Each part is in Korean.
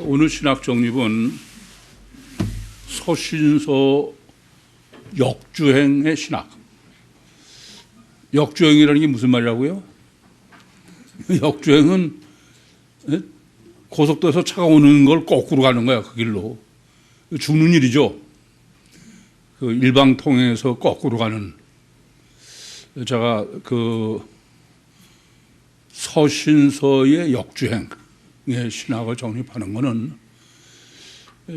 오늘 신학 정립은 서신서 역주행의 신학. 역주행이라는 게 무슨 말이라고요? 역주행은 고속도로에서 차가 오는 걸 거꾸로 가는 거야, 그 길로. 죽는 일이죠. 그 일방통행에서 거꾸로 가는. 제가 그 서신서의 역주행의 신학을 정립하는 거는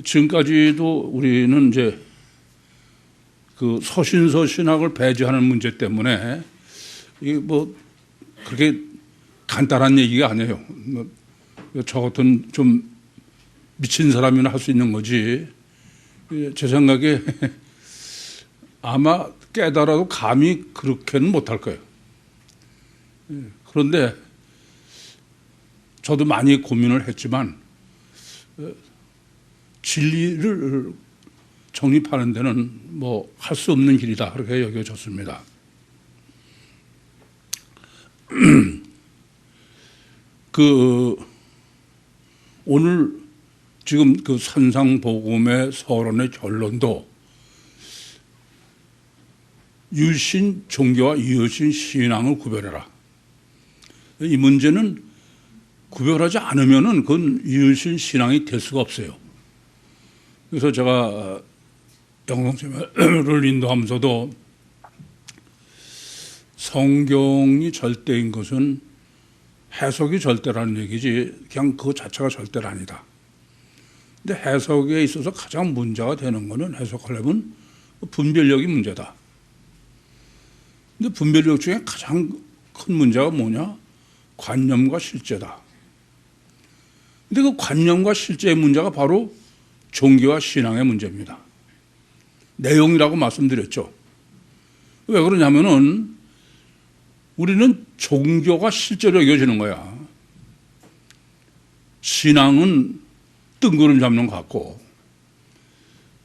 지금까지도 우리는 이제 그 서신서 신학을 배제하는 문제 때문에 이게 뭐 그렇게 간단한 얘기가 아니에요. 저 같은 좀 미친 사람이나 할 수 있는 거지. 제 생각에 아마 깨달아도 감히 그렇게는 못할 거예요. 그런데 저도 많이 고민을 했지만 진리를 정립하는 데는 뭐 할 수 없는 길이다 그렇게 여겨졌습니다. 오늘 지금 그 산상복음의 서론의 결론도 유신 종교와 유신 신앙을 구별해라. 이 문제는 구별하지 않으면은 그건 유신 신앙이 될 수가 없어요. 그래서 제가 영성체를 인도하면서도 성경이 절대인 것은 해석이 절대라는 얘기지 그냥 그거 자체가 절대가 아니다. 근데 해석에 있어서 가장 문제가 되는 거는 해석하려면 분별력이 문제다. 근데 분별력 중에 가장 큰 문제가 뭐냐? 관념과 실제다. 근데 그 관념과 실제의 문제가 바로 종교와 신앙의 문제입니다. 내용이라고 말씀드렸죠. 왜 그러냐면은 우리는 종교가 실제로 여겨지는 거야. 신앙은 뜬구름 잡는 것 같고.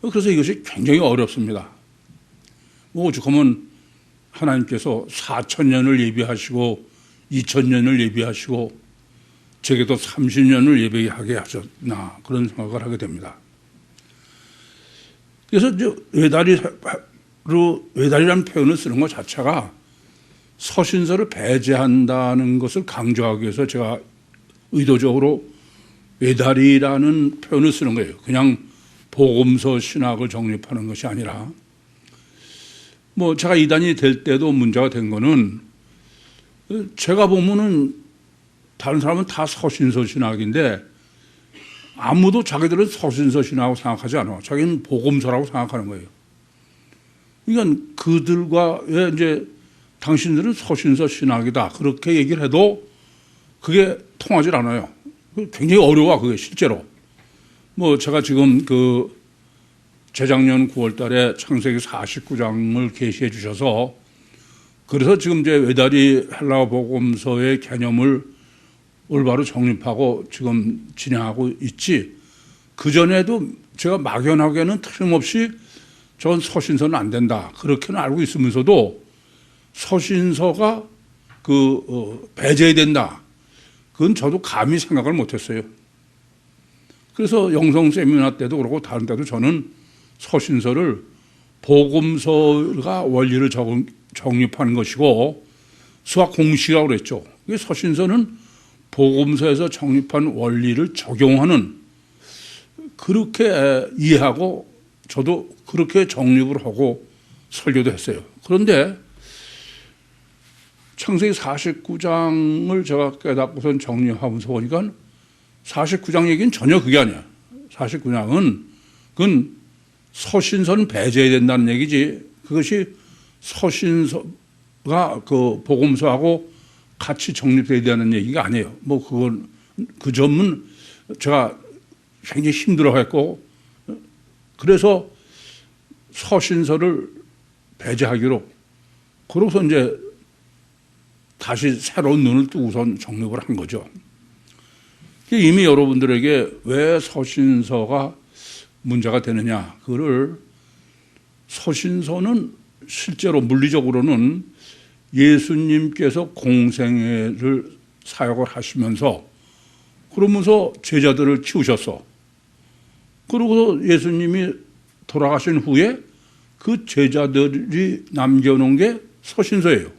그래서 이것이 굉장히 어렵습니다. 오죽하면 하나님께서 4,000년을 예비하시고 2,000년을 예비하시고 제게도 30년을 예비하게 하셨나 그런 생각을 하게 됩니다. 그래서 외다리라는 표현을 쓰는 것 자체가 서신서를 배제한다는 것을 강조하기 위해서 제가 의도적으로 외다리라는 표현을 쓰는 거예요. 그냥 복음서 신학을 정립하는 것이 아니라 뭐 제가 이단이 될 때도 문제가 된 거는 제가 보면은 다른 사람은 다 서신서 신학인데 아무도 자기들은 서신서 신학이라고 생각하지 않아. 자기는 복음서라고 생각하는 거예요. 그러니까 그들과 왜 이제 당신들은 서신서 신학이다 그렇게 얘기를 해도 그게 통하지 않아요. 굉장히 어려워 그게 실제로. 뭐 제가 지금 그 재작년 9월 달에 창세기 49장을 계시해 주셔서 그래서 지금 이제 외다리 헬라어 복음서의 개념을 올바로 정립하고 지금 진행하고 있지. 그전에도 제가 막연하게는 틀림없이 전 서신서는 안 된다. 그렇게는 알고 있으면서도 서신서가 배제해야 된다. 그건 저도 감히 생각을 못했어요. 그래서 영성 세미나 때도 그렇고 다른 때도 저는 서신서를 복음서가 원리를 정립하는 것이고 수학 공식이라고 그랬죠. 서신서는 복음서에서 정립한 원리를 적용하는 그렇게 이해하고 저도 그렇게 정립을 하고 설교도 했어요. 그런데 창세기 49장을 제가 깨닫고선 정리하면서 보니까 49장 얘기는 전혀 그게 아니야. 49장은 그건 서신서는 배제해야 된다는 얘기지 그것이 서신서가 그 복음서하고 같이 정립돼야 되는 얘기가 아니에요. 뭐 그건 그 점은 제가 굉장히 힘들어했고 그래서 서신서를 배제하기로 그러고서 이제 다시 새로운 눈을 뜨고선 정립을 한 거죠. 이미 여러분들에게 왜 서신서가 문제가 되느냐 그거를 서신서는 실제로 물리적으로는 예수님께서 공생애를 사역을 하시면서 그러면서 제자들을 키우셨어. 그러고 예수님이 돌아가신 후에 그 제자들이 남겨놓은 게 서신서예요.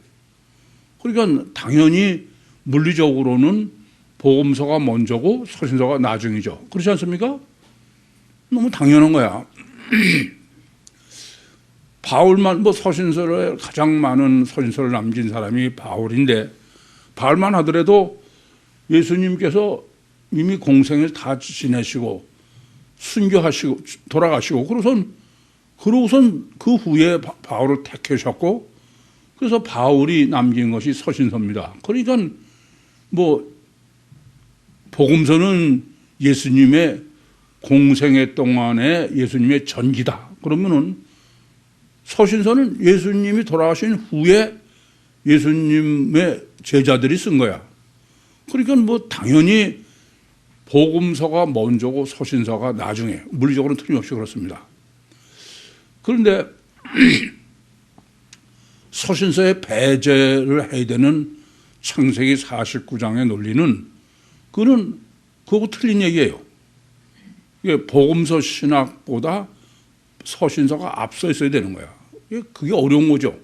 그러니까 당연히 물리적으로는 복음서가 먼저고 서신서가 나중이죠. 그렇지 않습니까? 너무 당연한 거야. 바울만 서신서를 가장 많은 서신서를 남긴 사람이 바울인데 바울만 하더라도 예수님께서 이미 공생을 다 지내시고 순교하시고 돌아가시고 그러고선 그 후에 바울을 택하셨고 그래서 바울이 남긴 것이 서신서입니다. 그러니까 복음서는 예수님의 공생애 동안에 예수님의 전기다. 그러면은 서신서는 예수님이 돌아가신 후에 예수님의 제자들이 쓴 거야. 그러니까 당연히 복음서가 먼저고 서신서가 나중에 물리적으로는 틀림없이 그렇습니다. 그런데 서신서에 배제를 해야 되는 창세기 49장의 논리는 그거 틀린 얘기예요. 이게 복음서 신학보다 서신서가 앞서 있어야 되는 거야. 그게 어려운 거죠.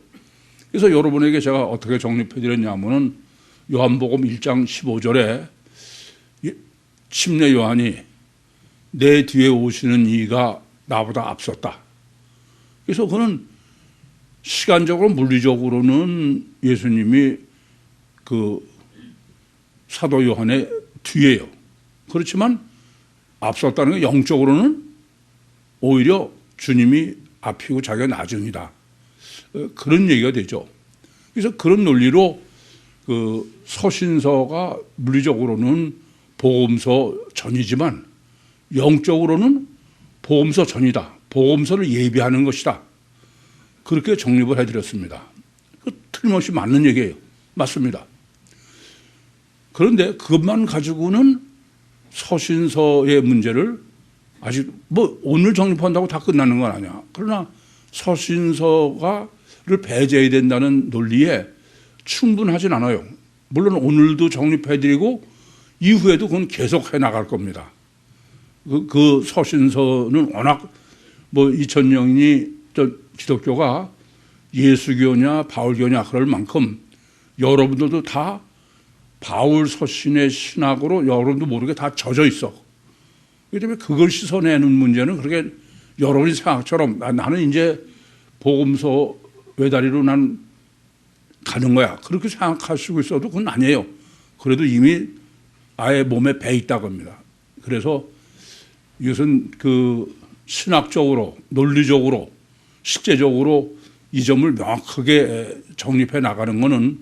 그래서 여러분에게 제가 어떻게 정립해 드렸냐면은 요한복음 1장 15절에 침례 요한이 내 뒤에 오시는 이가 나보다 앞섰다. 그래서 그는 시간적으로 물리적으로는 예수님이 그 사도 요한의 뒤에요. 그렇지만 앞섰다는 게 영적으로는 오히려 주님이 앞이고 자기가 나중이다. 그런 얘기가 되죠. 그래서 그런 논리로 그 서신서가 물리적으로는 복음서 전이지만 영적으로는 복음서 전이다. 복음서를 예비하는 것이다. 그렇게 정립을 해드렸습니다. 틀림없이 맞는 얘기예요. 맞습니다. 그런데 그것만 가지고는 서신서의 문제를 아직 오늘 정립한다고 다 끝나는 건 아니야. 그러나 서신서를 배제해야 된다는 논리에 충분하진 않아요. 물론 오늘도 정립해드리고 이후에도 그건 계속 해나갈 겁니다. 그 서신서는 워낙 2000년이 기독교가 예수교냐 바울교냐 그럴 만큼 여러분들도 다 바울 서신의 신학으로 여러분도 모르게 다 젖어 있어. 그렇기 때문에 그걸 씻어내는 문제는 그렇게 여러분이 생각처럼 나는 이제 복음서 외다리로 난 가는 거야. 그렇게 생각하시고 있어도 그건 아니에요. 그래도 이미 아예 몸에 배 있다고 합니다. 그래서 이것은 그 신학적으로, 논리적으로, 실제적으로 이 점을 명확하게 정립해 나가는 것은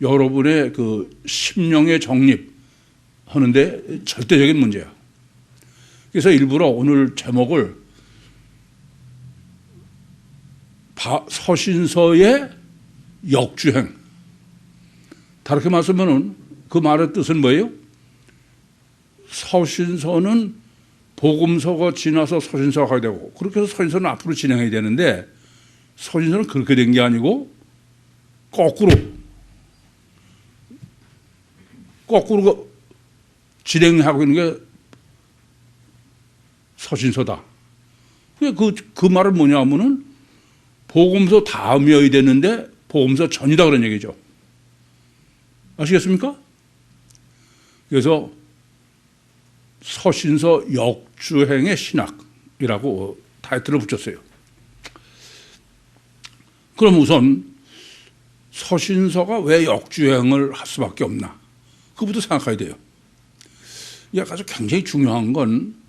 여러분의 그 심령의 정립하는데 절대적인 문제야. 그래서 일부러 오늘 제목을 서신서의 역주행. 다르게 말하면 그 말의 뜻은 뭐예요? 서신서는 복음서가 지나서 서신서가 되고 그렇게 해서 서신서는 앞으로 진행해야 되는데 서신서는 그렇게 된 게 아니고 거꾸로 진행하고 있는 게 서신서다. 그 말은 뭐냐 하면은 복음서 다음이어야 되는데 복음서 전이다 그런 얘기죠. 아시겠습니까? 그래서 서신서 역주행의 신학이라고 타이틀을 붙였어요. 그럼 우선 서신서가 왜 역주행을 할 수밖에 없나? 그것부터 생각해야 돼요. 이게 아주 굉장히 중요한 건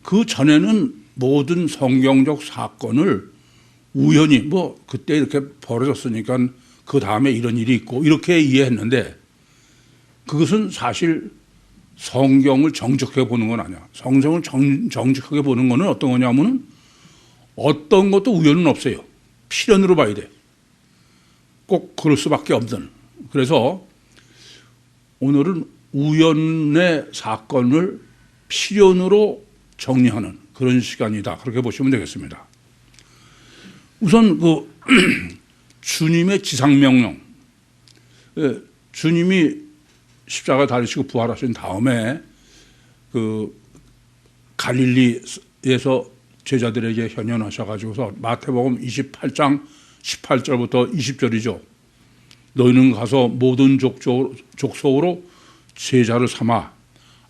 그 전에는 모든 성경적 사건을 우연히 그때 이렇게 벌어졌으니까 그 다음에 이런 일이 있고 이렇게 이해했는데 그것은 사실 성경을 정직하게 보는 건 아니야. 성경을 정직하게 보는 거는 어떤 거냐면은 어떤 것도 우연은 없어요. 필연으로 봐야 돼. 꼭 그럴 수밖에 없는. 그래서 오늘은 우연의 사건을 필연으로 정리하는 그런 시간이다. 그렇게 보시면 되겠습니다. 우선 주님의 지상명령. 주님이 십자가 달리시고 부활하신 다음에 그 갈릴리에서 제자들에게 현현하셔가지고서 마태복음 28장 18절부터 20절이죠. 너희는 가서 모든 족속으로 제자를 삼아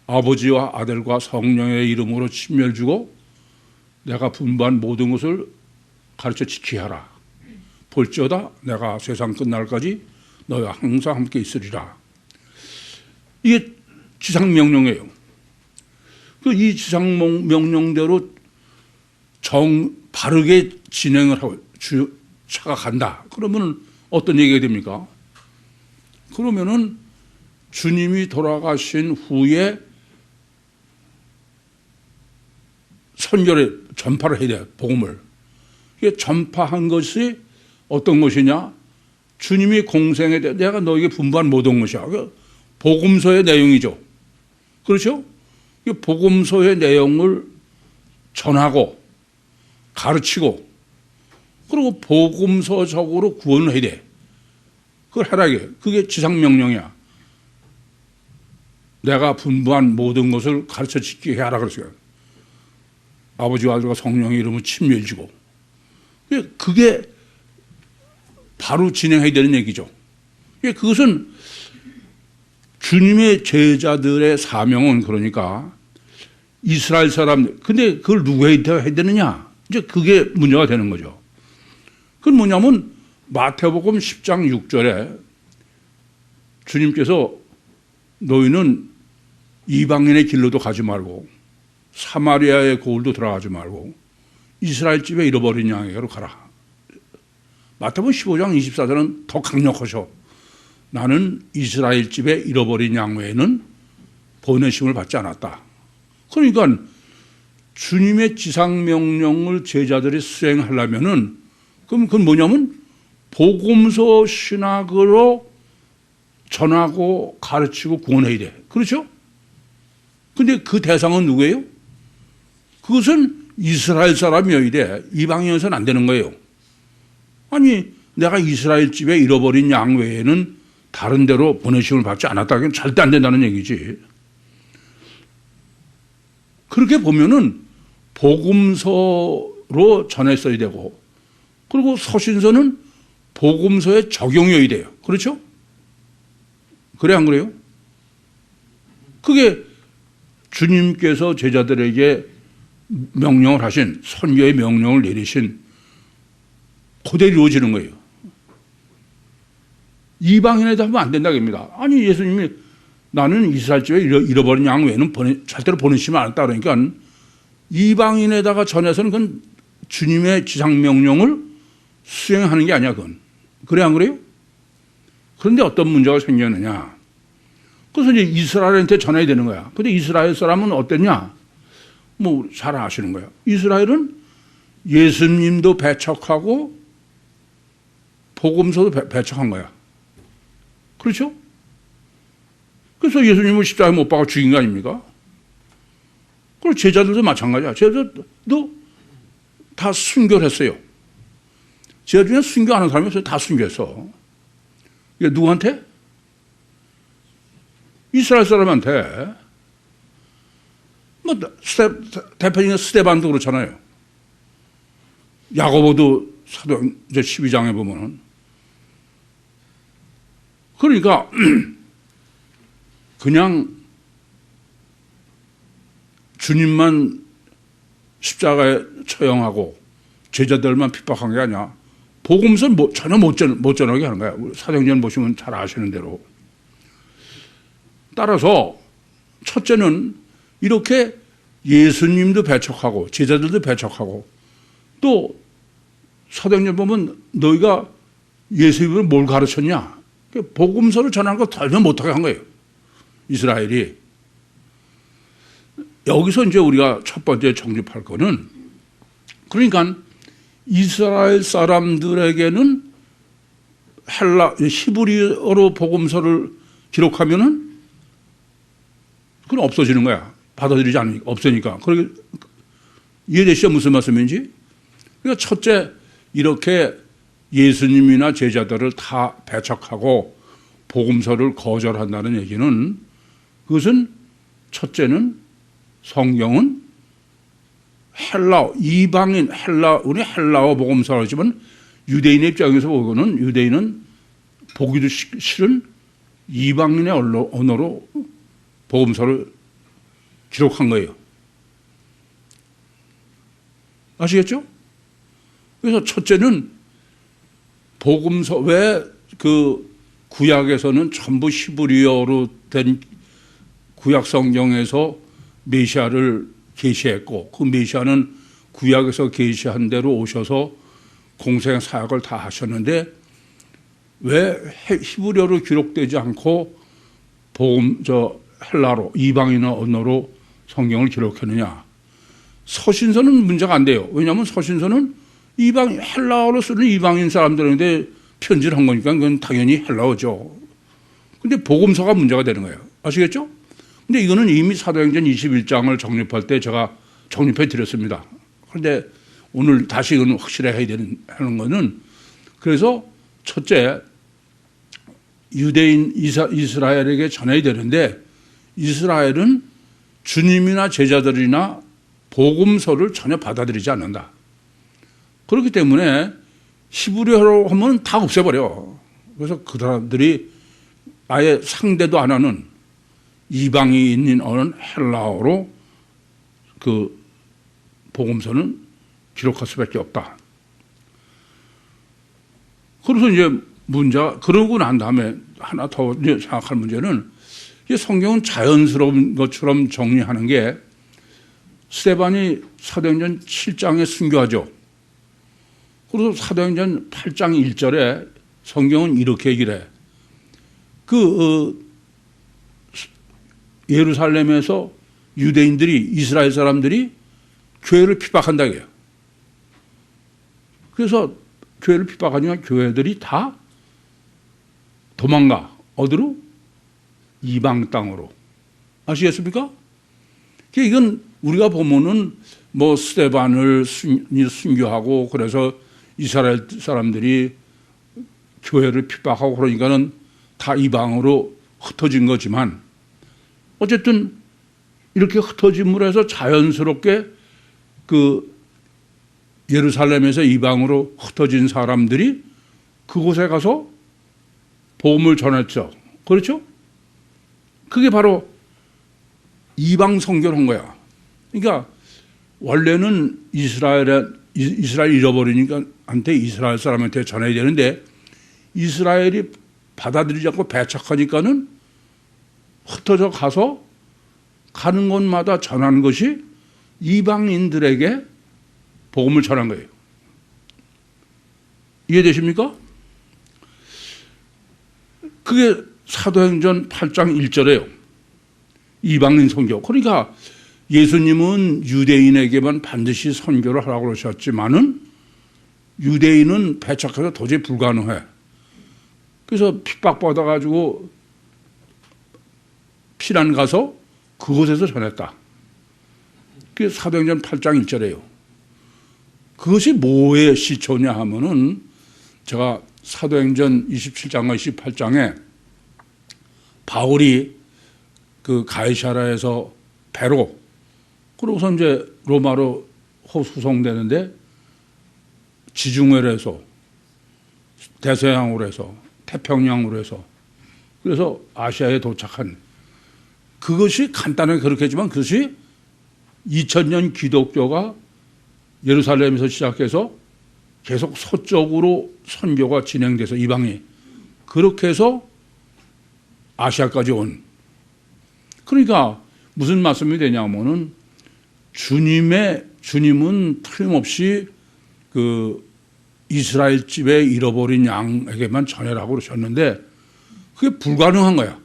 아버지와 아들과 성령의 이름으로 침례를 주고 내가 분부한 모든 것을 가르쳐 지키게 하라. 볼지어다 내가 세상 끝날까지 너희와 항상 함께 있으리라. 이게 지상명령이에요. 이 지상명령대로 바르게 진행을 하고 차가 간다. 그러면 어떤 얘기가 됩니까? 그러면은 주님이 돌아가신 후에 선교를 전파를 해야 돼요. 복음을. 이게 전파한 것이 어떤 것이냐? 주님이 공생에 대해 내가 너에게 분부한 모든 것이야. 복음서의 내용이죠. 그렇죠? 복음서의 내용을 전하고 가르치고 그리고 복음서적으로 구원을 해야 돼. 그걸 하라 이게. 그게 지상명령이야. 내가 분부한 모든 것을 가르쳐 지키게 하라 그랬어요. 아버지와 아들과 성령의 이름을 침례를 주고. 그게 바로 진행해야 되는 얘기죠. 그것은 주님의 제자들의 사명은 그러니까 이스라엘 사람, 근데 그걸 누구 해야 되느냐? 이제 그게 문제가 되는 거죠. 그건 뭐냐면 마태복음 10장 6절에 주님께서 너희는 이방인의 길로도 가지 말고 사마리아의 고을도 들어가지 말고 이스라엘 집에 잃어버린 양에게로 가라. 마태복음 15장 24절은 더 강력하셔. 나는 이스라엘 집에 잃어버린 양 외에는 보내심을 받지 않았다. 그러니까 주님의 지상명령을 제자들이 수행하려면은 그건 뭐냐면 복음서 신학으로 전하고 가르치고 구원해야 돼. 그렇죠? 근데 그 대상은 누구예요? 그것은 이스라엘 사람이어야 돼. 이방인에서는 안 되는 거예요. 아니 내가 이스라엘 집에 잃어버린 양 외에는 다른 데로 보내심을 받지 않았다. 그건 절대 안 된다는 얘기지. 그렇게 보면은 복음서로 전했어야 되고 그리고 서신서는 복음서에 적용해야 돼요. 그렇죠? 그래 안 그래요? 그게 주님께서 제자들에게 명령을 하신 선교의 명령을 내리신 그대로 이루어지는 거예요. 이방인에다 하면 안 된다고 합니다. 아니 예수님이 나는 이스라엘 집에 잃어버린 양 외에는 절대로 보내시면 않았다 그러니까 이방인에다가 전해서는 그건 주님의 지상명령을 수행하는 게 아니야 그건. 그래 안 그래요? 그런데 어떤 문제가 생겼느냐. 그래서 이제 이스라엘한테 전해야 되는 거야. 근데 이스라엘 사람은 어땠냐? 뭐 잘 아시는 거예요. 이스라엘은 예수님도 배척하고 복음서도 배척한 거야. 그렇죠? 그래서 예수님을 십자가에 못 박아 죽인 거 아닙니까? 그리고 제자들도 마찬가지야. 제자들도 다 순교를 했어요. 제자 중에 순교하는 사람이 없어요. 다 순교했어. 이게 누구한테? 이스라엘 사람한테. 뭐 대표적인 스데반도 그렇잖아요. 야고보도 사도행 12장에 보면은. 그러니까 그냥 주님만 십자가에 처형하고 제자들만 핍박한 게 아니야. 복음서는 전혀 못 전하게 하는 거야. 사도행전 보시면 잘 아시는 대로. 따라서 첫째는 이렇게 예수님도 배척하고 제자들도 배척하고 또 사도행전 보면 너희가 예수님을 뭘 가르쳤냐? 복음서를 전하는 거 전혀 못하게 한 거예요. 이스라엘이. 여기서 이제 우리가 첫 번째 정립할 거는 그러니까 이스라엘 사람들에게는 히브리어로 복음서를 기록하면은 그건 없어지는 거야. 받아들이지 않으니까, 없으니까. 그러게 이해되시죠? 무슨 말씀인지? 그러니까 첫째, 이렇게 예수님이나 제자들을 다 배척하고 복음서를 거절한다는 얘기는 그것은 첫째는 성경은 헬라어, 이방인, 우리 헬라어 복음서라고 하지만 유대인의 입장에서 보고는 유대인은 보기도 싫은 이방인의 언어로 복음서를 기록한 거예요. 아시겠죠? 그래서 첫째는 복음서, 왜 그 구약에서는 전부 히브리어로 된 구약 성경에서 메시아를 계시했고, 그 메시아는 구약에서 계시한 대로 오셔서 공생 사역을 다 하셨는데 왜 히브리어로 기록되지 않고 헬라로, 이방인의 언어로 성경을 기록했느냐? 서신서는 문제가 안 돼요. 왜냐하면 서신서는 헬라어로 쓰는 이방인 사람들인데 편지를 한 거니까 그건 당연히 헬라어죠. 근데 복음서가 문제가 되는 거예요. 아시겠죠? 근데 이거는 이미 사도행전 21장을 정립할 때 제가 정립해 드렸습니다. 그런데 오늘 다시 이건 확실해야 하는 거는, 그래서 첫째, 유대인 이스라엘에게 전해야 되는데 이스라엘은 주님이나 제자들이나 복음서를 전혀 받아들이지 않는다. 그렇기 때문에 히브리어로 하면 다 없애버려. 그래서 그 사람들이 아예 상대도 안 하는 이방인인 어느 헬라어로 그 복음서는 기록할 수밖에 없다. 그래서 이제 그러고 난 다음에 하나 더 생각할 문제는, 성경은 자연스러운 것처럼 정리하는 게, 스데반이 사도행전 7장에 순교하죠. 그래서 사도행전 8장 1절에 성경은 이렇게 얘기를 해. 예루살렘에서 유대인들이, 이스라엘 사람들이 교회를 핍박한다 해요. 그래서 교회를 핍박하니까 교회들이 다 도망가. 어디로? 이방 땅으로. 아시겠습니까? 이건 우리가 보면은 스데반을 순교하고 그래서 이스라엘 사람들이 교회를 핍박하고 그러니까는 다 이방으로 흩어진 거지만, 어쨌든 이렇게 흩어짐으로 해서 자연스럽게 예루살렘에서 이방으로 흩어진 사람들이 그곳에 가서 복음을 전했죠. 그렇죠? 그게 바로 이방 선교를 한 거야. 그러니까 원래는 이스라엘 잃어버리니까 이스라엘 사람한테 전해야 되는데, 이스라엘이 받아들이지 않고 배척하니까는 흩어져 가서 가는 곳마다 전한 것이 이방인들에게 복음을 전한 거예요. 이해되십니까? 그게 사도행전 8장 1절에요. 이방인 선교. 그러니까 예수님은 유대인에게만 반드시 선교를 하라고 그러셨지만은 유대인은 배척해서 도저히 불가능해. 그래서 핍박받아가지고 피난 가서 그곳에서 전했다. 그게 사도행전 8장 1절이에요. 그것이 뭐의 시초냐 하면은, 제가 사도행전 27장과 28장에 바울이 가이사라에서 배로, 그러고서 이제 로마로 후송되는데 지중해로 해서 대서양으로 해서 태평양으로 해서, 그래서 아시아에 도착한, 그것이 간단하게 그렇게 했지만 그것이 2000년 기독교가 예루살렘에서 시작해서 계속 서쪽으로 선교가 진행돼서 이방이 그렇게 해서 아시아까지 온. 그러니까 무슨 말씀이 되냐면은, 주님은 틀림없이 이스라엘 집에 잃어버린 양에게만 전해라고 그러셨는데 그게 불가능한 거야.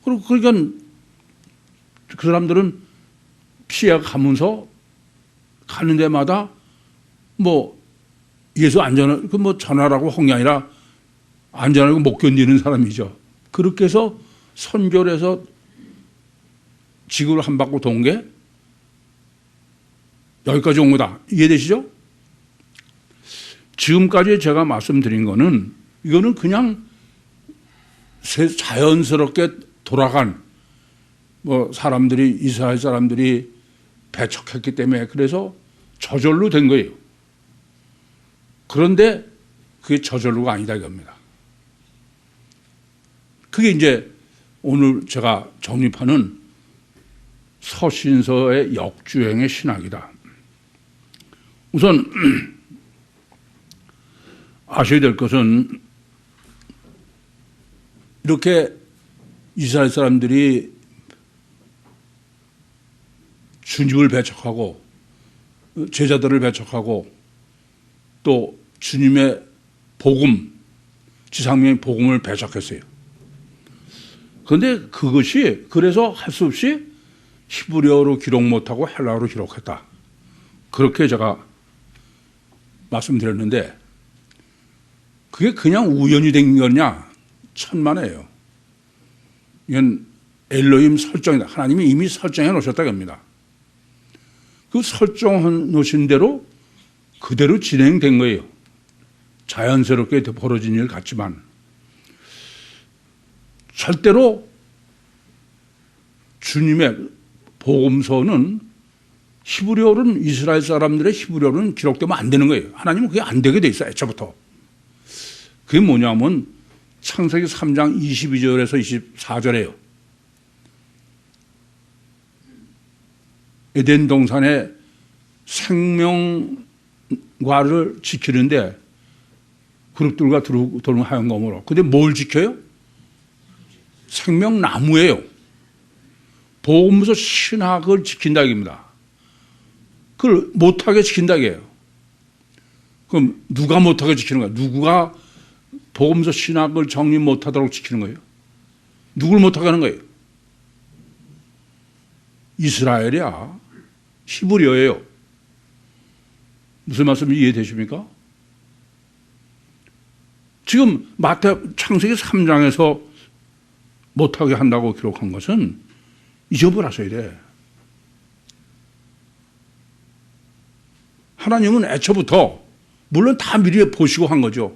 그러니까 그 사람들은 피해 가면서 가는 데마다 예수 안전하, 전하라고 한 게 아니라 안전하고 못 견디는 사람이죠. 그렇게 해서 선교를 해서 지구를 한 바퀴 돈 게 여기까지 온 거다. 이해되시죠? 지금까지 제가 말씀드린 거는, 이거는 그냥 자연스럽게 돌아간 뭐 사람들이 이스라엘 사람들이 배척했기 때문에 그래서 저절로 된 거예요. 그런데 그게 저절로가 아니다 이겁니다. 그게 이제 오늘 제가 정립하는 서신서의 역주행의 신학이다. 우선 아셔야 될 것은 이렇게 이스라엘 사람들이 주님을 배척하고 제자들을 배척하고 또 주님의 복음, 지상명의 복음을 배척했어요. 그런데 그것이 그래서 할 수 없이 히브리어로 기록 못하고 헬라어로 기록했다. 그렇게 제가 말씀드렸는데 그게 그냥 우연히 된 거냐? 천만에요. 이건 엘로힘 설정이다. 하나님이 이미 설정해 놓으셨다고 합니다. 그 설정해 놓으신 대로 그대로 진행된 거예요. 자연스럽게 벌어진 일 같지만 절대로 주님의 복음서는 히브리어는 이스라엘 사람들의 히브리어는 기록되면 안 되는 거예요. 하나님은 그게 안 되게 돼 있어요. 애초부터. 그게 뭐냐면 창세기 3장 22절에서 24절에요. 에덴 동산에 생명과를 지키는데 그룹들과 들어오는 하얀검으로. 근데 뭘 지켜요? 생명나무예요. 복음서 신학을 지킨다 이겁니다. 그걸 못하게 지킨다 이게요. 그럼 누가 못하게 지키는 거야? 누구가 복음서 신학을 정리 못하도록 지키는 거예요? 누굴 못하게 하는 거예요? 이스라엘이야. 히브리어예요. 무슨 말씀인지 이해되십니까? 지금 창세기 3장에서 못하게 한다고 기록한 것은 잊어버려서야 돼. 하나님은 애초부터 물론 다 미리 보시고 한 거죠.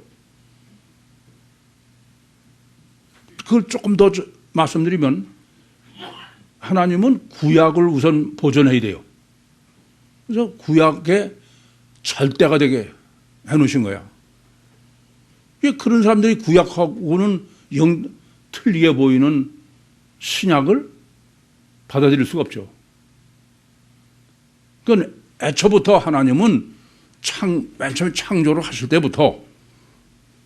그걸 조금 더 말씀드리면 하나님은 구약을 우선 보존해야 돼요. 그래서 구약의 절대가 되게 해놓으신 거야. 그런 사람들이 구약하고는 틀리게 보이는 신약을 받아들일 수가 없죠. 그건 애초부터 하나님은 맨 처음에 창조를 하실 때부터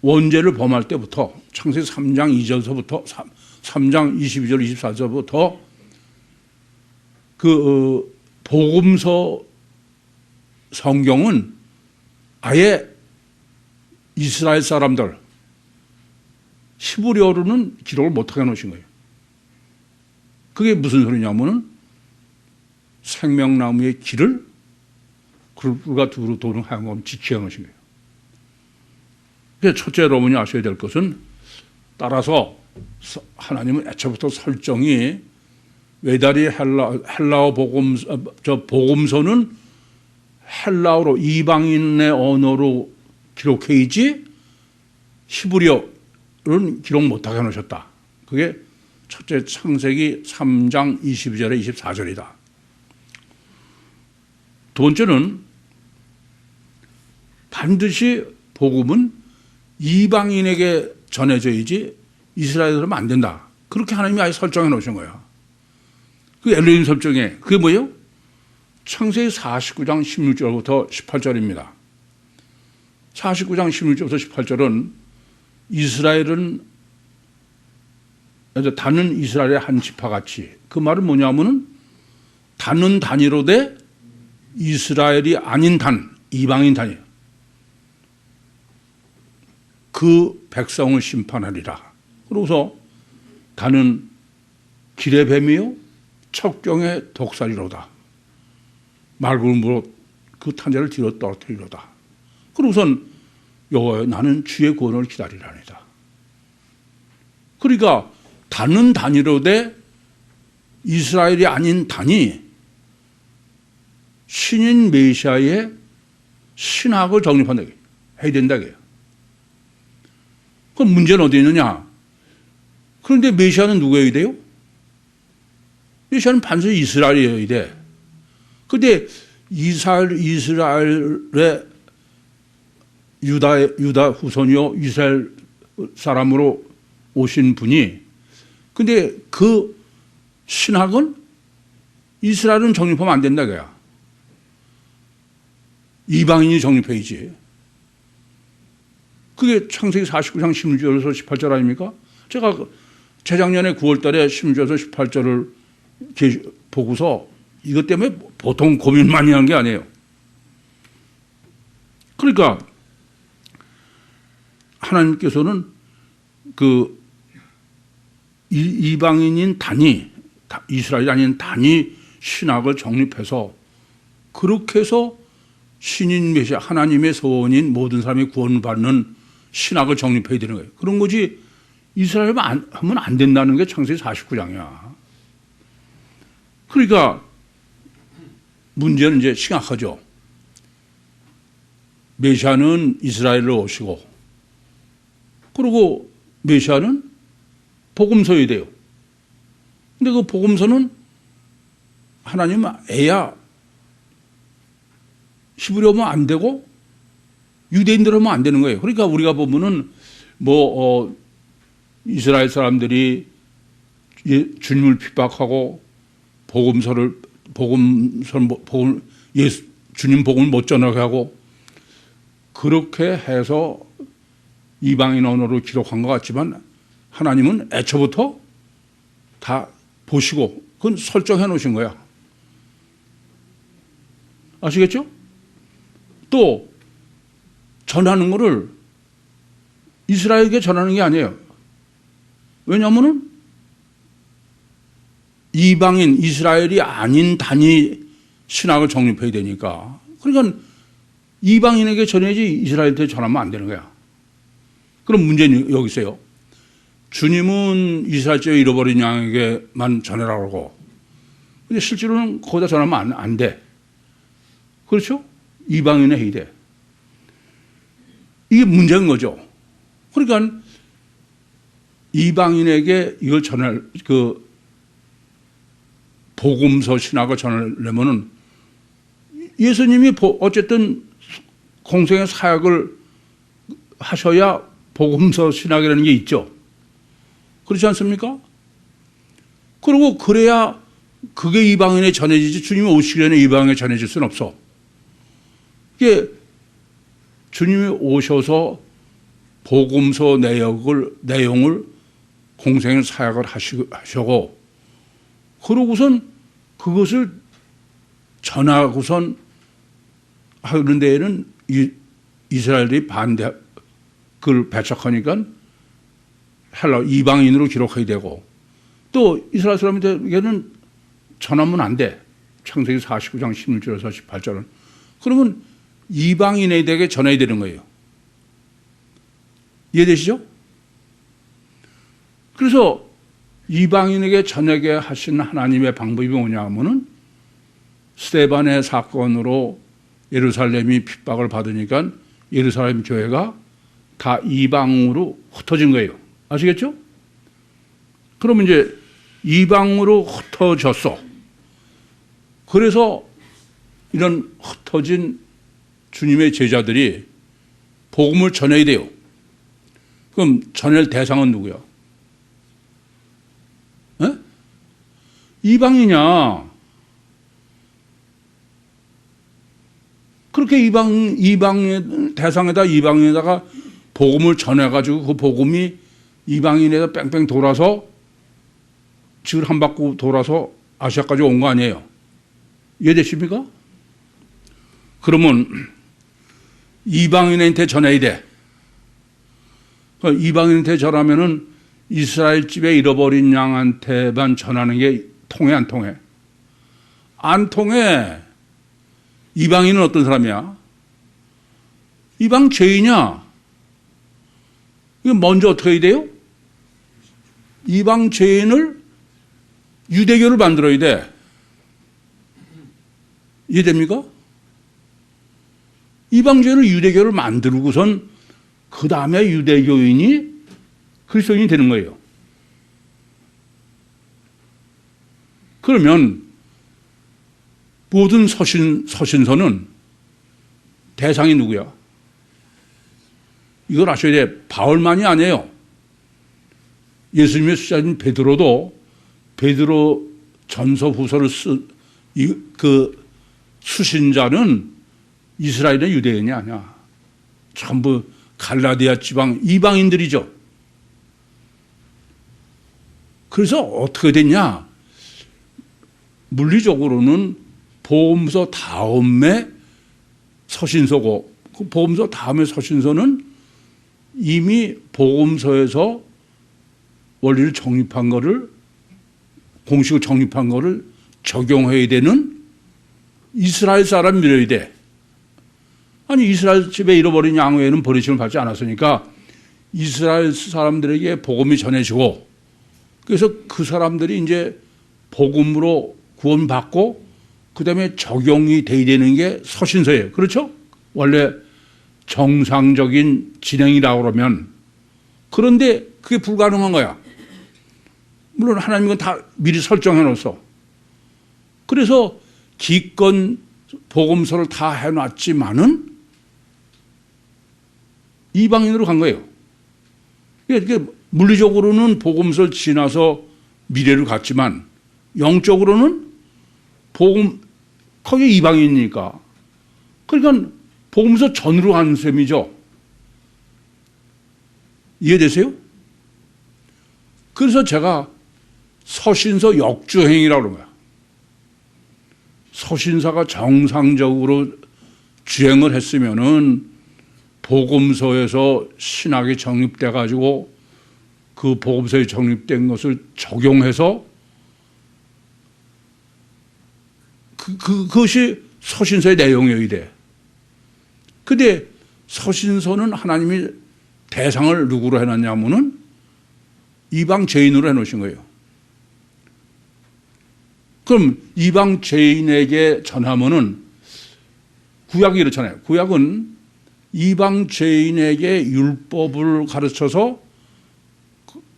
원죄를 범할 때부터 창세기 3장 2절서부터 3장 22절 24절부터 그 복음서 성경은 아예 이스라엘 사람들 히브리어로는 기록을 못하게 해놓으신 거예요. 그게 무슨 소리냐면은 생명나무의 길을 그가 두루 도는 하얀검 지키게 해놓으신 거예요. 그래서 첫째 여러분이 아셔야 될 것은 따라서 하나님은 애초부터 설정이 외다리 헬라어 복음서는 헬라어로 이방인의 언어로 기록해야지 히브리어는 기록 못하게 해놓으셨다. 그게 첫째 창세기 3장 22절에 24절이다. 두 번째는 반드시 복음은 이방인에게 전해져야지 이스라엘은 안 된다. 그렇게 하나님이 아예 설정해 놓으신 거야. 그 엘로힘 설정에 그게 뭐예요? 창세기 49장 16절부터 18절입니다. 49장 16절부터 18절은 이스라엘은 다는 이스라엘의 한 지파같이, 그 말은 뭐냐면은 단은 단위로 돼 이스라엘이 아닌 단, 이방인 단이에요. 그 백성을 심판하리라. 그러고서 단은 길의 뱀이요 척경의 독사리로다. 말구름으로 그 탄자를 뒤로 떨어뜨리로다. 그러고선 여호와여 나는 주의 구원을 기다리라니다. 그러니까 단은 단위로 돼 이스라엘이 아닌 단이 신인 메시아의 신학을 정립한다. 해야 된다. 그럼 문제는 어디 있느냐? 그런데 메시아는 누구여야 돼요? 메시아는 반드시 이스라엘이어야 돼. 근데 이스라엘의 유다 후손이요 이스라엘 사람으로 오신 분이, 근데 그 신학은 이스라엘은 정립하면 안 된다 그야. 이방인이 정립해야지. 그게 창세기 49장 16절에서 18절 아닙니까? 제가 재작년에 9월 달에 16절에서 18절을 보고서 이것 때문에 보통 고민 많이 한 게 아니에요. 그러니까 하나님께서는 그 이방인인 단위, 이스라엘이 아닌 단위 신학을 정립해서 그렇게 해서 신인 메시아, 하나님의 소원인 모든 사람이 구원받는 신학을 정립해야 되는 거예요. 그런 거지 이스라엘 하면 안 된다는 게 창세기 49장이야. 그러니까 문제는 이제 심각하죠. 메시아는 이스라엘로 오시고, 그리고 메시아는 복음서여야 돼요. 근데 그 복음서는 하나님 애야 히브리어 하면 안 되고 유대인들 하면 안 되는 거예요. 그러니까 우리가 보면은 이스라엘 사람들이 주님을 핍박하고 주님 복음을 못 전하게 하고 그렇게 해서 이방인 언어로 기록한 것 같지만 하나님은 애초부터 다 보시고 그건 설정해 놓으신 거야. 아시겠죠? 또 전하는 거를 이스라엘에게 전하는 게 아니에요. 왜냐하면은 이방인 이스라엘이 아닌 단위 신학을 정립해야 되니까. 그러니까 이방인에게 전해야지 이스라엘한테 전하면 안 되는 거야. 그럼 문제는 여기 있어요. 주님은 이스라엘 지에 잃어버린 양에게만 전해라고 하고, 근데 실제로는 거기다 전하면 안 돼. 그렇죠? 이방인에 해야 돼. 이게 문제인 거죠. 그러니까 이방인에게 이걸 전할 복음서 신학을 전하려면은 예수님이 어쨌든 공생의 사역을 하셔야 복음서 신학이라는 게 있죠. 그렇지 않습니까? 그리고 그래야 그게 이방인에 전해지지, 주님이 오시기 전에 이방인에 전해질 수는 없어. 이게 주님이 오셔서 복음서 내용을 공생의 사역을 하시고 그러고선 그것을 전하고선 하는 데에는 이스라엘이 그걸 배척하니까 이방인으로 기록해야 되고, 또 이스라엘 사람들에게는 전하면 안 돼. 창세기 49장 16절에서 18절은. 그러면 이방인에게 전해야 되는 거예요. 이해되시죠? 그래서 이방인에게 전하게 하신 하나님의 방법이 뭐냐 하면은 스데반의 사건으로 예루살렘이 핍박을 받으니까 예루살렘 교회가 다 이방으로 흩어진 거예요. 아시겠죠? 그러면 이제 이방으로 흩어졌어. 그래서 이런 흩어진 주님의 제자들이 복음을 전해야 돼요. 그럼 전할 대상은 누구야? 에? 이방이냐? 그렇게 이방의 대상에다 이방인에다가 복음을 전해가지고 그 복음이 이방인에다 뺑뺑 돌아서 지구를 한 바퀴 돌아서 아시아까지 온 거 아니에요? 이해되십니까? 그러면 이방인한테 전해야 돼. 이방인한테 전하면은 이스라엘 집에 잃어버린 양한테만 전하는 게 통해 안 통해? 안 통해. 이방인은 어떤 사람이야? 이방 죄인이야. 이거 먼저 어떻게 해야 돼요? 이방 죄인을 유대교를 만들어야 돼. 이해됩니까? 이방 죄인을 유대교를 만들고선 그 다음에 유대교인이 그리스도인이 되는 거예요. 그러면 모든 서신서는 대상이 누구야? 이걸 아셔야 돼. 바울만이 아니에요. 예수님의 수자인 베드로도 베드로 전서 후서를 그 수신자는 이스라엘의 유대인이 아니야. 전부 갈라디아 지방 이방인들이죠. 그래서 어떻게 됐냐? 물리적으로는 복음서 다음에 서신서고, 그 복음서 다음에 서신서는 이미 복음서에서 원리를 정립한 거를, 공식을 정립한 거를 적용해야 되는 이스라엘 사람 밀어야 돼. 아니, 이스라엘 집에 잃어버린 양외에는 버리심을 받지 않았으니까 이스라엘 사람들에게 복음이 전해지고, 그래서 그 사람들이 이제 복음으로 구원받고 그 다음에 적용이 돼야 되는 게 서신서예요. 그렇죠? 원래 정상적인 진행이라고 그러면. 그런데 그게 불가능한 거야. 물론 하나님은 다 미리 설정해 놓았어. 그래서 기껏 복음서를 다 해놨지만은 이방인으로 간 거예요. 그러니까 물리적으로는 복음서를 지나서 미래를 갔지만 영적으로는 거기 이방인이니까. 그러니까 복음서 전으로 간 셈이죠. 이해되세요? 그래서 제가 서신서 역주행이라고 그런 거야. 서신사가 정상적으로 주행을 했으면은 복음서에서 신학이 정립돼 가지고 그 복음서에 정립된 것을 적용해서 그것이 서신서의 내용이어야 돼. 근데 서신서는 하나님이 대상을 누구로 해놨냐면은 이방 죄인으로 해놓으신 거예요. 그럼 이방 죄인에게 전하면은 구약이 이렇잖아요. 구약은 이방 죄인에게 율법을 가르쳐서,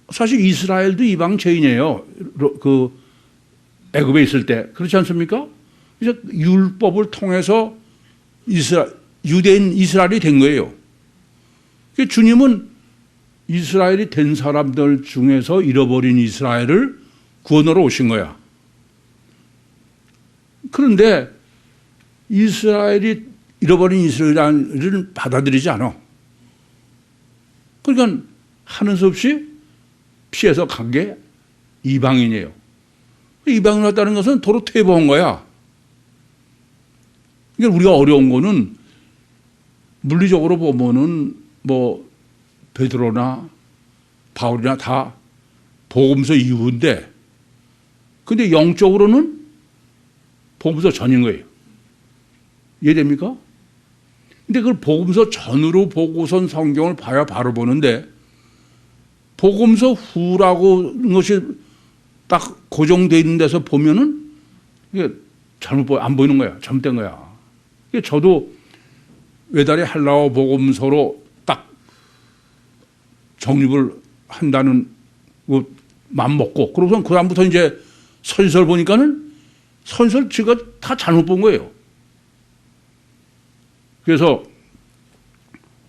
사실 이스라엘도 이방 죄인이에요. 그 애굽에 있을 때. 그렇지 않습니까? 그래서 율법을 통해서 유대인 이스라엘이 된 거예요. 주님은 이스라엘이 된 사람들 중에서 잃어버린 이스라엘을 구원하러 오신 거야. 그런데 이스라엘이 잃어버린 이스라엘을 받아들이지 않아. 그러니까 하는 수 없이 피해서 간 게 이방인이에요. 이방인 왔다는 것은 도로 퇴보한 거야. 그러니까 우리가 어려운 거는 물리적으로 보면은 뭐 베드로나 바울이나 다 복음서 이후인데, 근데 영적으로는 복음서 전인 거예요. 이해됩니까? 근데 그걸 복음서 전으로 보고선 성경을 봐야 바로 보는데, 복음서 후라고 하는 것이 딱 고정되어 있는 데서 보면은 이게 안 보이는 거야. 잘못된 거야. 저도 외다리 헬라어 복음서로 딱 정립을 한다는 거 맘 먹고, 그러고선 그 다음부터 이제 서신서를 보니까는 서신서를 제가 다 잘못 본 거예요. 그래서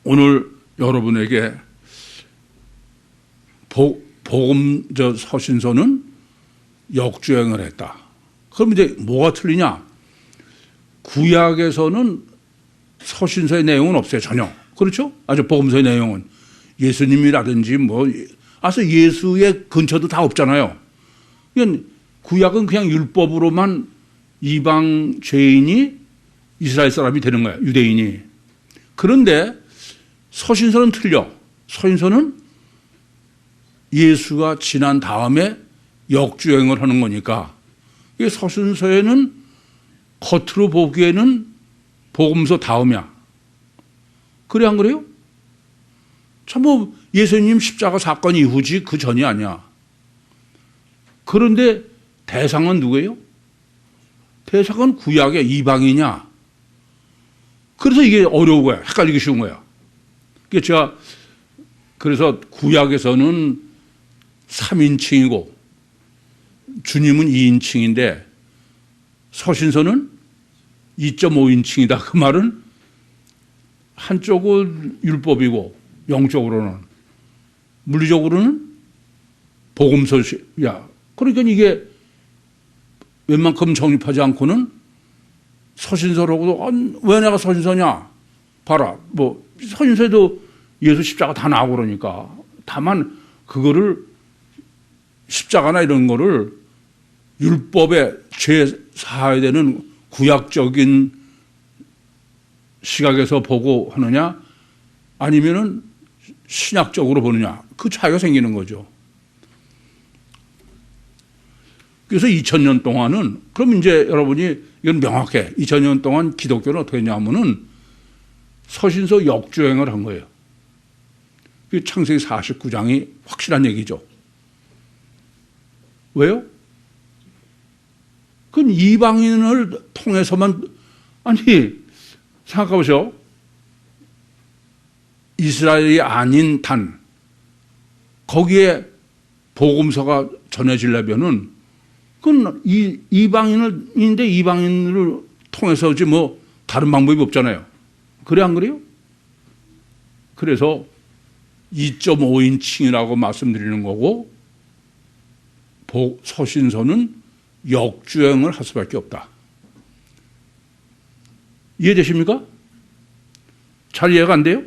오늘 여러분에게 복음저 서신서는 역주행을 했다. 그럼 이제 뭐가 틀리냐? 구약에서는 서신서의 내용은 없어요. 전혀. 그렇죠? 아주 복음서의 내용은 예수님이라든지 아서 예수의 근처도 다 없잖아요. 그러니까 구약은 그냥 율법으로만 이방 죄인이 이스라엘 사람이 되는 거야. 유대인이. 그런데 서신서는 틀려. 서신서는 예수가 지난 다음에 역주행을 하는 거니까, 이 서신서에는 겉으로 보기에는 복음서 다음이야. 그래 안 그래요? 참 예수님 십자가 사건 이후지 그 전이 아니야. 그런데 대상은 누구예요? 대상은 구약의 이방이냐? 그래서 이게 어려운 거야. 헷갈리기 쉬운 거야. 그래서 구약에서는 3인칭이고 주님은 2인칭인데 서신서는 2.5인칭이다. 그 말은 한쪽은 율법이고 영적으로는, 물리적으로는 복음서야. 그러니까 이게 웬만큼 정립하지 않고는 서신서라고도 왜 내가 서신서냐? 봐라. 뭐 서신서에도 예수 십자가 다 나오고 그러니까. 다만 그거를 십자가나 이런 거를 율법에 죄 사해야 되는 구약적인 시각에서 보고 하느냐 아니면은 신약적으로 보느냐, 그 차이가 생기는 거죠. 그래서 2000년 동안은, 그럼 이제 여러분이 이건 명확해. 2000년 동안 기독교는 어떻게 했냐면은 서신서 역주행을 한 거예요. 창세기 49장이 확실한 얘기죠. 왜요? 그건 이방인을 통해서만, 아니, 생각해보세요. 이스라엘이 아닌 단, 거기에 복음서가 전해지려면은, 그건 이방인인데 이방인을 통해서지 뭐 다른 방법이 없잖아요. 그래, 안 그래요? 그래서 2.5인칭이라고 말씀드리는 거고, 서신서는 역주행을 할 수밖에 없다. 이해되십니까? 잘 이해가 안 돼요?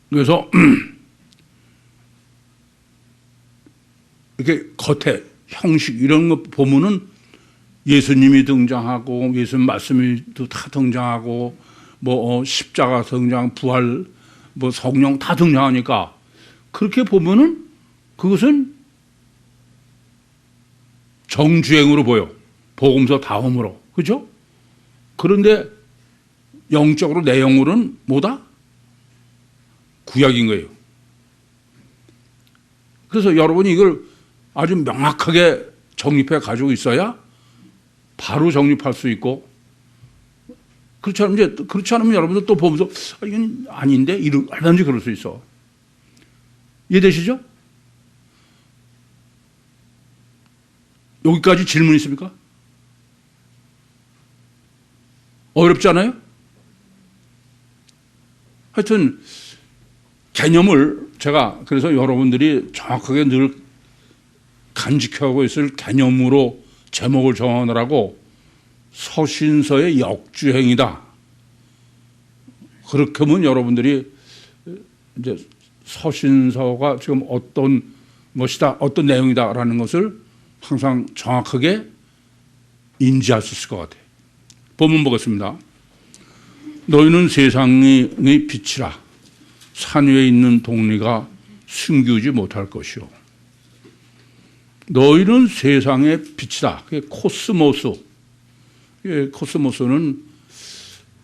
그래서 이렇게 겉에 형식 이런 거 보면은 예수님이 등장하고 예수님 말씀이 다 등장하고 뭐 십자가 등장, 부활, 뭐 성령 다 등장하니까 그렇게 보면은 그것은 정주행으로 보여. 복음서 다음으로. 그죠? 그런데 영적으로 내용으로는 뭐다? 구약인 거예요. 그래서 여러분이 이걸 아주 명확하게 정립해 가지고 있어야 바로 정립할 수 있고, 그렇지 않으면 여러분들 또 보면서 이건 아닌데 얼마든지 그럴 수 있어. 이해되시죠? 여기까지 질문 있습니까? 어렵지 않아요? 하여튼 개념을 제가 그래서 여러분들이 정확하게 늘 간직하고 있을 개념으로 제목을 정하느라고 서신서의 역주행이다. 그렇게 하면 여러분들이 이제 서신서가 지금 어떤 것이다, 어떤 내용이다라는 것을 항상 정확하게 인지할 수 있을 것 같아요. 본문 보겠습니다. 너희는 세상의 빛이라. 산 위에 있는 동리가 숨기지 못할 것이요. 너희는 세상의 빛이다. 그게 코스모스. 코스모스는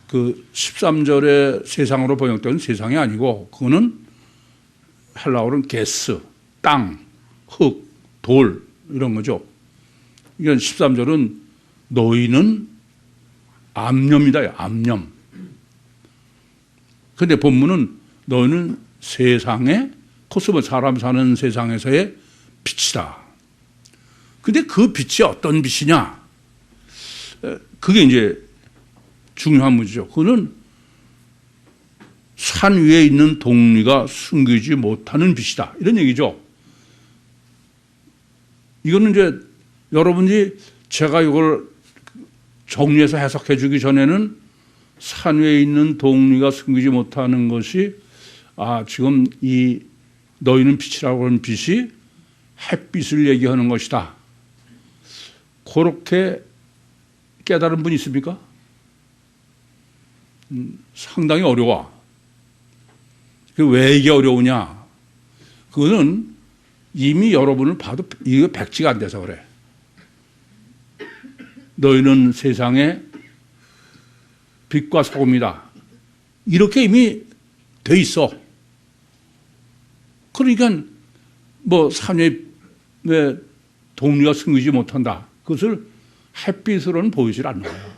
그 13절에 세상으로 번역된 세상이 아니고, 그거는 헬라어로는 게스, 땅, 흙, 돌 이런 거죠. 이건 13절은 너희는 암념이다. 암념. 그런데 본문은 너희는 세상의 코스모스, 사람 사는 세상에서의 빛이다. 근데 그 빛이 어떤 빛이냐? 그게 이제 중요한 문제죠. 그거는 산 위에 있는 동리가 숨기지 못하는 빛이다. 이런 얘기죠. 이거는 이제 여러분이 제가 이걸 정리해서 해석해 주기 전에는 산 위에 있는 동리가 숨기지 못하는 것이 지금 이 너희는 빛이라고 하는 빛이 햇빛을 얘기하는 것이다. 그렇게 깨달은 분 있습니까? 상당히 어려워. 왜 이게 어려우냐? 그거는 이미 여러분을 봐도 이게 백지가 안 돼서 그래. 너희는 세상의 빛과 소금이다. 이렇게 이미 돼 있어. 그러니까 뭐 산에 왜 동리가 숨기지 못한다. 그것을 햇빛으로는 보이질 않는 거예요.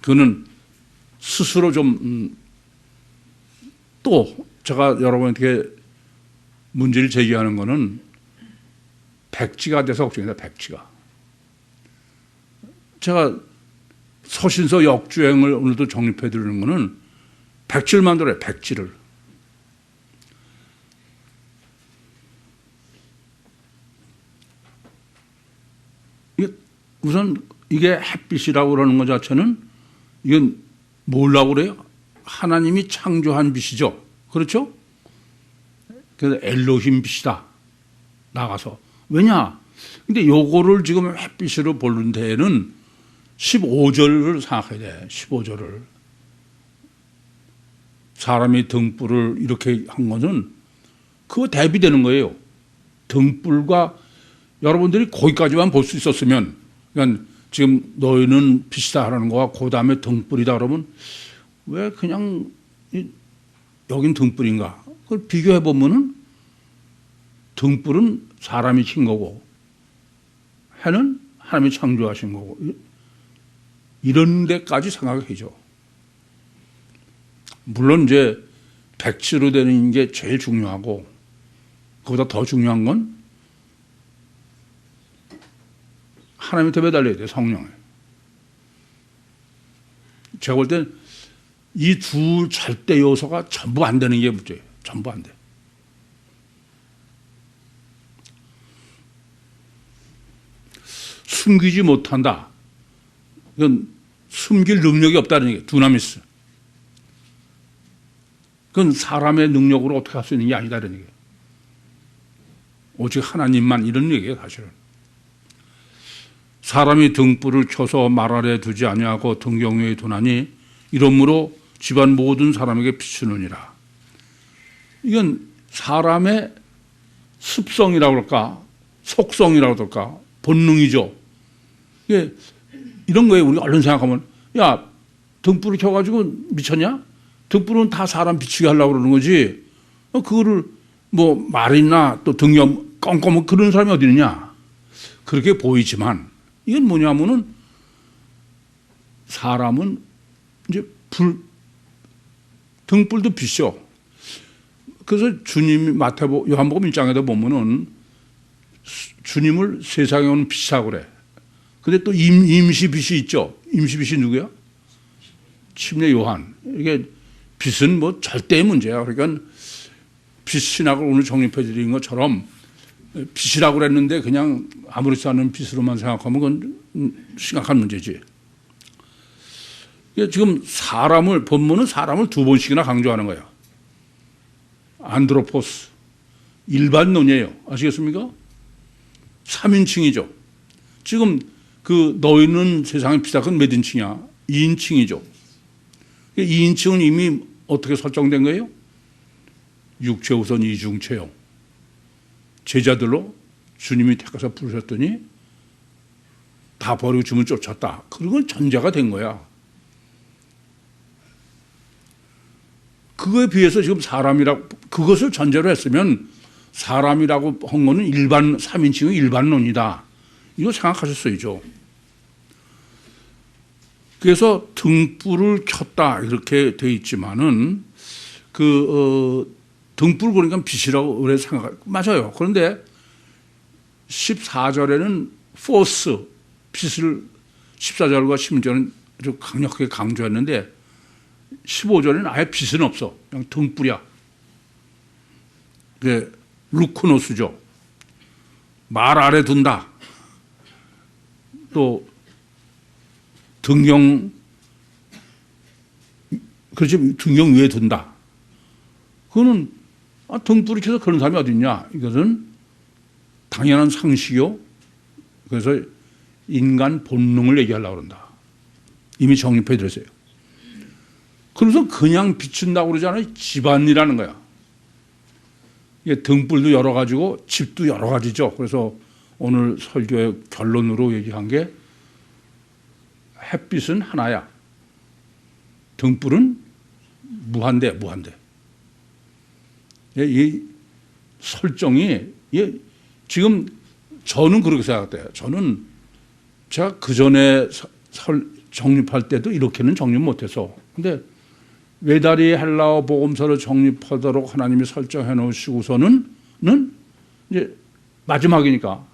그는 스스로 좀 또 제가 여러분에게 문제를 제기하는 거는 백지가 돼서 걱정이다. 백지가. 제가 서신서 역주행을 오늘도 정립해 드리는 거는 백지를 만들어요. 백지를. 우선 이게 햇빛이라고 그러는 것 자체는 이건 뭐라고 그래요? 하나님이 창조한 빛이죠. 그렇죠? 그래서 엘로힘 빛이다. 나가서. 왜냐? 근데 요거를 지금 햇빛으로 보는 데에는 15절을 생각해야 돼. 15절을. 사람이 등불을 이렇게 한 것은 그거 대비되는 거예요. 등불과 여러분들이 거기까지만 볼 수 있었으면, 그러니까 지금 너희는 빛이다 하는 거와 그 다음에 등불이다 그러면 왜 그냥 여긴 등불인가? 그걸 비교해 보면은 등불은 사람이 킨 거고 해는 하나님이 창조하신 거고 이런 데까지 생각해죠. 물론 이제 백지로 되는 게 제일 중요하고 그보다 더 중요한 건 하나님한테 매달려야 돼요. 성령에. 제가 볼 땐 이 두 절대 요소가 전부 안 되는 게 문제예요. 전부 안 돼. 숨기지 못한다. 이건 숨길 능력이 없다는 얘기예요. 두나미스. 그건 사람의 능력으로 어떻게 할 수 있는 게 아니다. 이런 얘기예요. 오직 하나님만 이런 얘기예요. 사실은. 사람이 등불을 켜서 말 아래 두지 아니하고 등경 위에 두나니 이러므로 집안 모든 사람에게 비추느니라. 이건 사람의 습성이라고 그럴까 속성이라고 그럴까 본능이죠. 이게 이런 거에 우리가 얼른 생각하면 야 등불을 켜가지고 미쳤냐? 등불은 다 사람 비추게 하려고 그러는 거지. 그거를 뭐 말이나 또 등경 껌껌 그런 사람이 어디 있느냐. 그렇게 보이지만 이건 뭐냐면은 사람은 이제 등불도 빛이요. 그래서 주님이 마태복음 요한복음 1장에도 보면은 주님을 세상에 오는 빛이라고 그래. 근데 또 임시 빛이 있죠. 임시 빛이 누구야? 침례 요한. 이게 빛은 뭐 절대의 문제야. 그러니까 빛 신학을 오늘 정립해 드린 것처럼 빛이라고 그랬는데 그냥 아무렇지 않은 빛으로만 생각하면 그건 심각한 문제지. 지금 본문은 사람을 두 번씩이나 강조하는 거예요. 안드로포스. 일반론이에요. 아시겠습니까? 3인칭이죠. 지금 그 너희는 세상의 빛이다. 그건 몇 인칭이야? 2인칭이죠. 2인칭은 이미 어떻게 설정된 거예요? 육체 우선 이중체요. 제자들로 주님이 택해서 부르셨더니 다 버리고 주문 쫓았다. 그건 전제가 된 거야. 그거에 비해서 지금 사람이라고 그것을 전제로 했으면 사람이라고 한 거는 일반 3인칭의 일반론이다. 이거 생각하셨어야죠. 그래서 등불을 켰다 이렇게 돼 있지만은 등불 보니까 빛이라고 그래 맞아요. 그런데 14절에는 포스 빛을 14절과 16절은 아주 강력하게 강조했는데 15절에는 아예 빛은 없어. 그냥 등불이야. 그게 루크노스죠. 말 아래 둔다. 또 등경 그렇지 등경 위에 둔다. 그거는 등불이 켜서 그런 사람이 어디 있냐. 이것은 당연한 상식이요. 그래서 인간 본능을 얘기하려고 그런다. 이미 정립해 드렸어요. 그래서 그냥 비춘다고 그러잖아요. 집안이라는 거야. 이게 등불도 여러 가지고 집도 여러 가지죠. 그래서 오늘 설교의 결론으로 얘기한 게 햇빛은 하나야. 등불은 무한대. 이 설정이 지금 저는 그렇게 생각돼요. 저는 제가 그 전에 정립할 때도 이렇게는 정립 못해서 근데 외다리 헬라어 복음서를 정립하도록 하나님이 설정해 놓으시고서는 이제 마지막이니까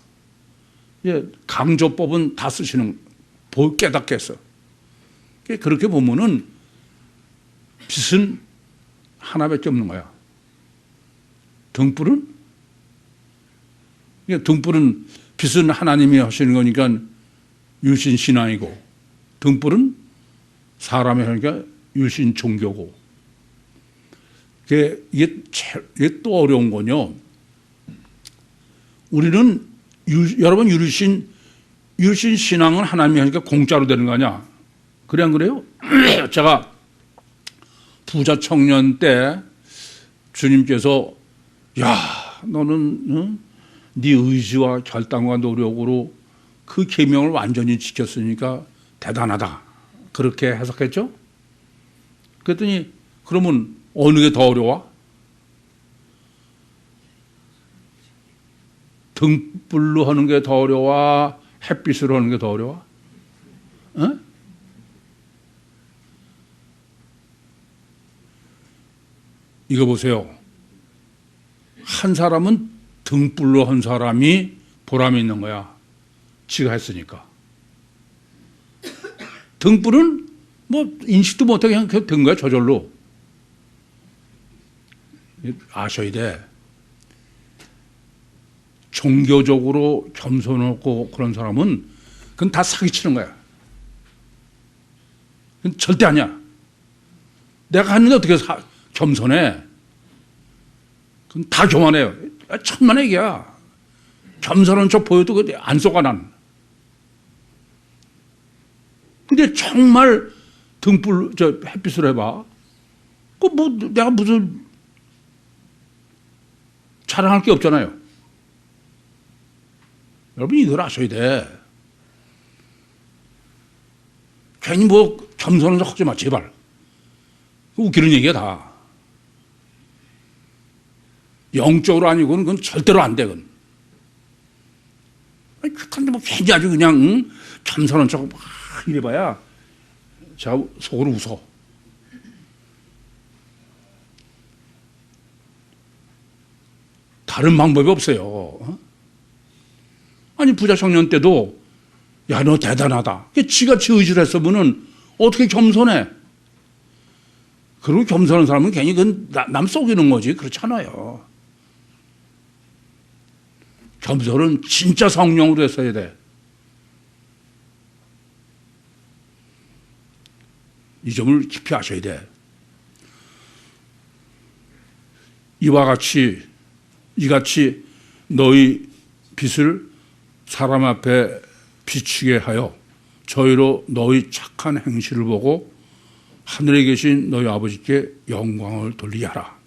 이제 강조법은 다 쓰시는 깨닫게 했어. 그렇게 보면은 빛은 하나밖에 없는 거야. 등불은 빛은 하나님이 하시는 거니까 유신 신앙이고, 등불은 사람이 하니까 유신 종교고. 이게 또 어려운 건요. 우리는 여러분 유신 신앙은 하나님이 하니까 공짜로 되는 거 아니야? 그래 안 그래요? 제가 부자 청년 때 주님께서 야 너는 네 의지와 결단과 노력으로 그 계명을 완전히 지켰으니까 대단하다. 그렇게 해석했죠? 그랬더니 그러면 어느 게 더 어려워? 등불로 하는 게 더 어려워? 햇빛으로 하는 게 더 어려워? 어? 이거 보세요. 한 사람은 등불로 한 사람이 보람이 있는 거야. 지가 했으니까. 등불은 뭐 인식도 못하게 그냥 된 거야, 저절로. 아셔야 돼. 종교적으로 겸손하고 그런 사람은 그건 다 사기치는 거야. 그건 절대 아니야. 내가 하는데 어떻게 겸손해? 그건 다 교만해요. 천만의 얘기야. 겸손한 척 보여도 안 속아 난. 근데 정말 햇빛으로 해봐. 내가 무슨 자랑할 게 없잖아요. 여러분 이걸 아셔야 돼. 괜히 겸손한 척 하지 마, 제발. 웃기는 얘기야 다. 영적으로 아니고는 그건 절대로 안 돼, 그건. 근데 괜히 아주 그냥 겸손한 척 막 이래봐야 제가 속으로 웃어. 다른 방법이 없어요. 아니 부자 청년 때도 야 너 대단하다. 지가 지 의지를 했으면은 어떻게 겸손해? 그리고 겸손한 사람은 괜히 그건 남 속이는 거지. 그렇잖아요. 겸손은 진짜 성령으로 했어야 돼. 이 점을 깊이 아셔야 돼. 이같이 너희 빛을 사람 앞에 비추게 하여 저희로 너희 착한 행실을 보고 하늘에 계신 너희 아버지께 영광을 돌리게 하라.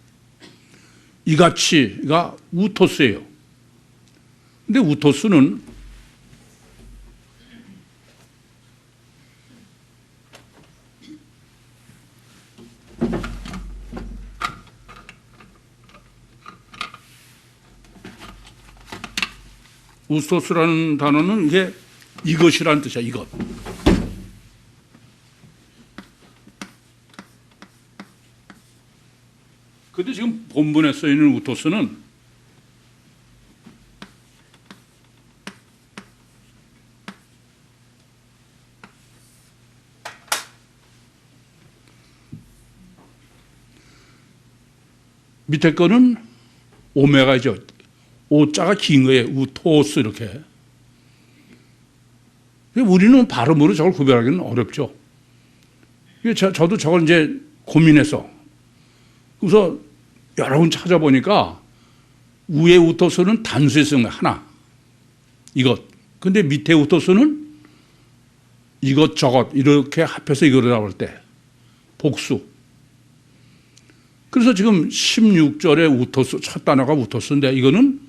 이같이가 우토스예요. 근데 우토스는 우토스라는 단어는 이게 이것이라는 뜻이야. 이것. 근데 지금 본문에 써 있는 우토스는 밑에 거는 오메가죠. 오자가 긴 거예요. 우토스 이렇게. 우리는 발음으로 저걸 구별하기는 어렵죠. 저도 저걸 이제 고민해서 그래서 여러 번 찾아보니까 위에 우토스는 단수에 쓰는 거야. 하나. 이것. 근데 밑에 우토스는 이것저것 이렇게 합해서 이거를 나올 때 복수. 그래서 지금 16절에 우토스 첫 단어가 우토스인데 이거는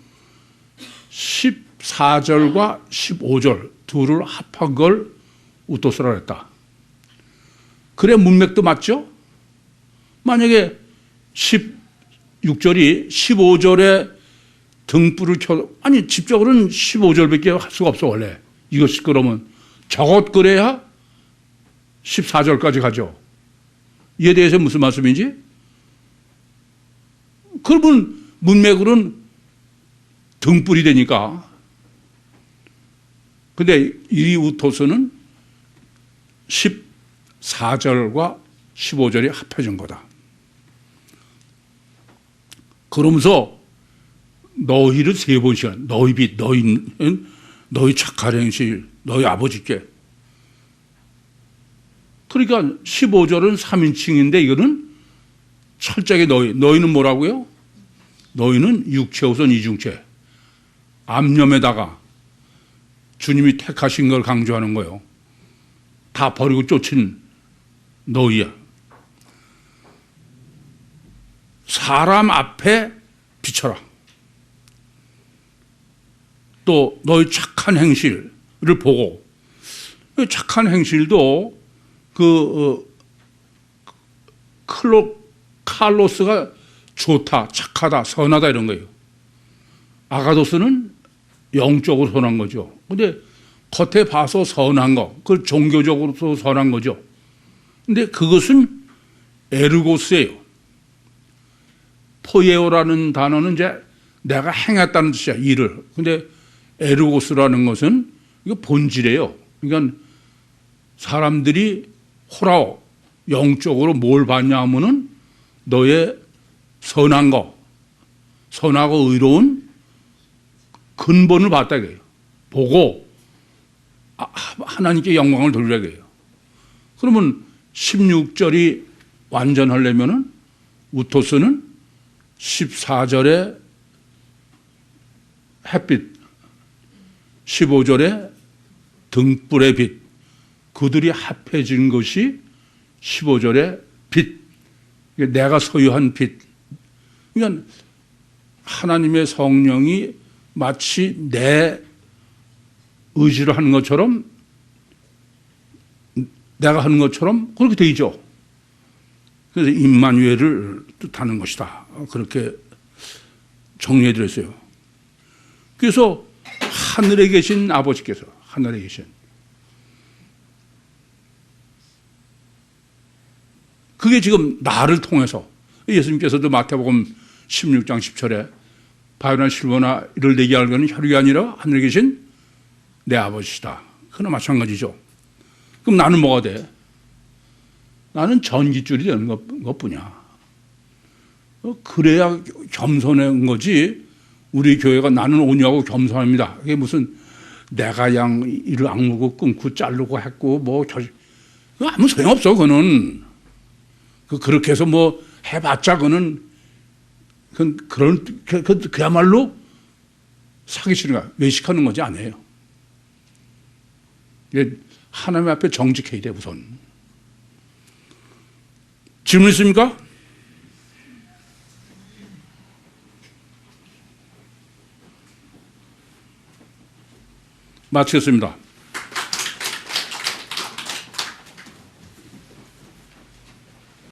14절과 15절 둘을 합한 걸 우토스라고 했다. 그래 문맥도 맞죠? 만약에 16절이 15절에 등불을 켜 아니 직접으로는 15절밖에 할 수가 없어 원래. 이것이 그러면 저것 그래야 14절까지 가죠. 이에 대해서 무슨 말씀인지? 그러면 문맥으로는 등불이 되니까. 근데 이 우토스는 14절과 15절이 합해진 거다. 그러면서 너희를 세 번씩 너희 빛, 너희 착한 행실, 너희 아버지께. 그러니까 15절은 3인칭인데 이거는 철저하게 너희는 뭐라고요? 너희는 육체 우선 이중체. 암염에다가 주님이 택하신 걸 강조하는 거예요. 다 버리고 쫓은 너희야. 사람 앞에 비춰라. 또 너희 착한 행실을 보고, 착한 행실도 칼로스가 좋다, 착하다, 선하다 이런 거예요. 아가도스는 영적으로 선한 거죠. 근데 겉에 봐서 선한 거, 그걸 종교적으로도 선한 거죠. 근데 그것은 에르고스예요. 포예오라는 단어는 이제 내가 행했다는 뜻이야, 일을. 근데 에르고스라는 것은 이거 본질이에요. 그러니까 사람들이 호라오, 영적으로 뭘 봤냐 하면은 너의 선한 거, 선하고 의로운 근본을 봤다 이거예요. 보고 하나님께 영광을 돌리라 이거예요. 그러면 16절이 완전하려면은 우토스는 14절에 햇빛, 15절에 등불의 빛, 그들이 합해진 것이 15절의 빛, 내가 소유한 빛. 그러니까 하나님의 성령이 마치 내 의지를 하는 것처럼, 내가 하는 것처럼 그렇게 되죠. 그래서 임마누엘을 뜻하는 것이다. 그렇게 정리해 드렸어요. 그래서 하늘에 계신 아버지께서, 하늘에 계신, 그게 지금 나를 통해서, 예수님께서도 마태복음 16장 10절에 바요나 실로나 이를 내게 알고는 혈육이 아니라 하늘에 계신 내 아버지시다. 그나 마찬가지죠. 그럼 나는 뭐가 돼? 나는 전깃줄이 되는 것뿐이야. 그래야 겸손한 거지. 우리 교회가 나는 온유하고 겸손합니다. 그게 무슨 내가 양 이를 악물고 끊고 자르고 했고 뭐 아무 소용없어. 그거는 그렇게 해서 뭐 해봤자 그거는 그야말로 사기치는 거야. 외식하는 거지 아니에요. 하나님 앞에 정직해야 돼 우선. 질문 있습니까? 마치겠습니다.